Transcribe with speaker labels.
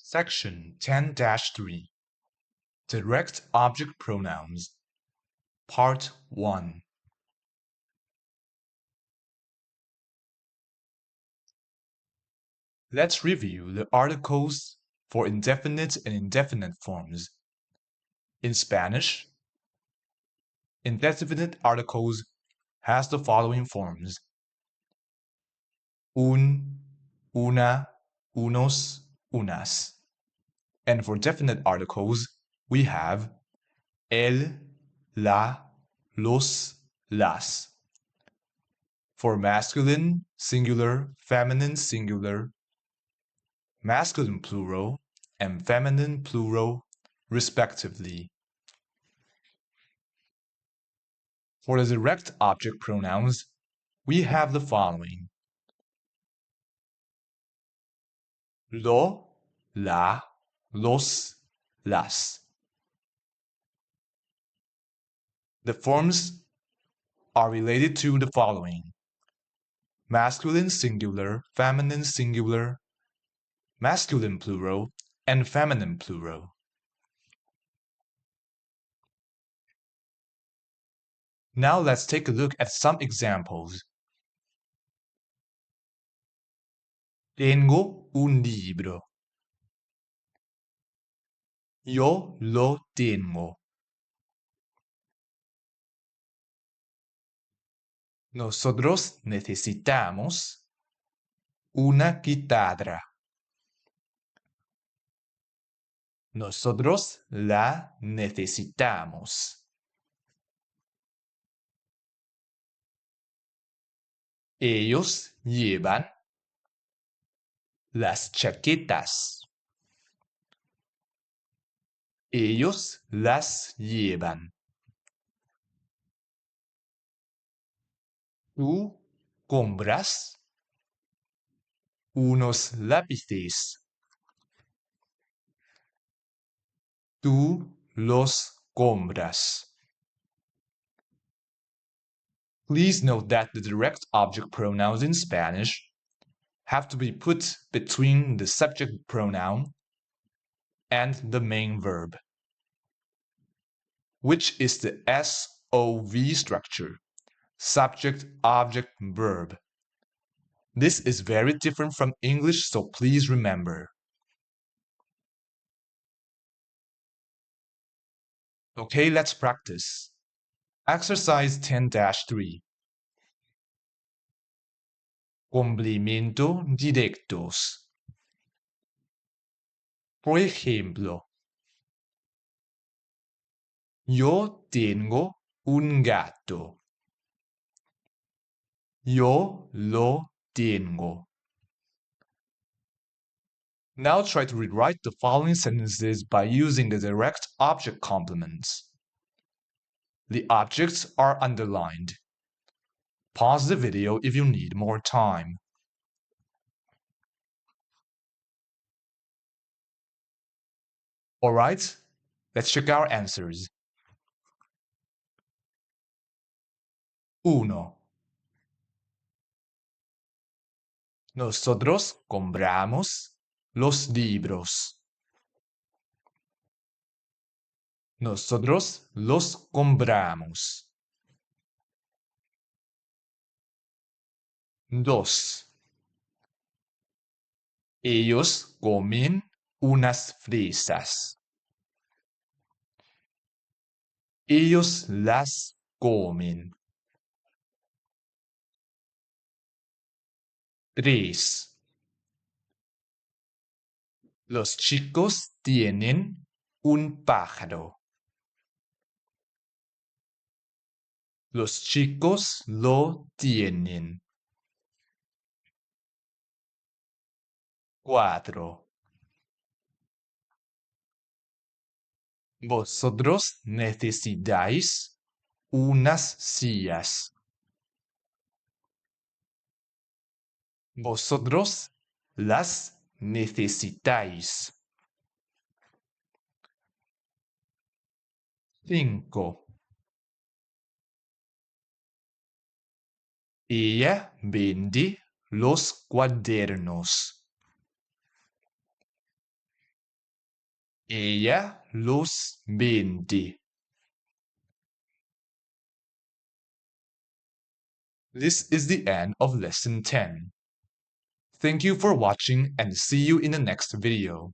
Speaker 1: Section 10-3 Direct Object Pronouns Part 1 Let's review the articles for indefinite and indefinite forms. In Spanish, indefinite articles has the following forms: un, una, unos, unas. And for definite articles, we have el, la, los, las. For masculine, singular, feminine, singular, masculine plural, and feminine plural, respectively. For the direct object pronouns, we have the following: lo, la, los, las. The forms are related to the following: masculine singular, feminine singular, masculine plural, and feminine plural. Now let's take a look at some examples. Tengo un libro. Yo lo tengo. Nosotros necesitamos una guitarra. Nosotros la necesitamos. Ellos llevan las chaquetas. Ellos las llevan. Tú compras unos lápices. Tú los compras. Please note that the direct object pronouns in Spanish have to be put between the subject pronoun and the main verb, which is the SOV structure, subject, object, verb. This is very different from English, so please remember. Okay, let's practice. Exercise 10-3. Complemento directos. Por ejemplo, yo tengo un gato. Yo lo tengo. Now try to rewrite the following sentences by using the direct object complements. The objects are underlined. Pause the video if you need more time. Alright, let's check our answers. 1. Nosotros compramos los libros. Nosotros los compramos. 2. Ellos comen unas fresas. Ellos las comen. 3. Los chicos tienen un pájaro. Los chicos lo tienen. 4. Vosotros necesitáis unas sillas. Vosotros las necesitáis. 5. Ella vende los cuadernos. Ella los vende. This is the end of lesson 10. Thank you for watching and see you in the next video.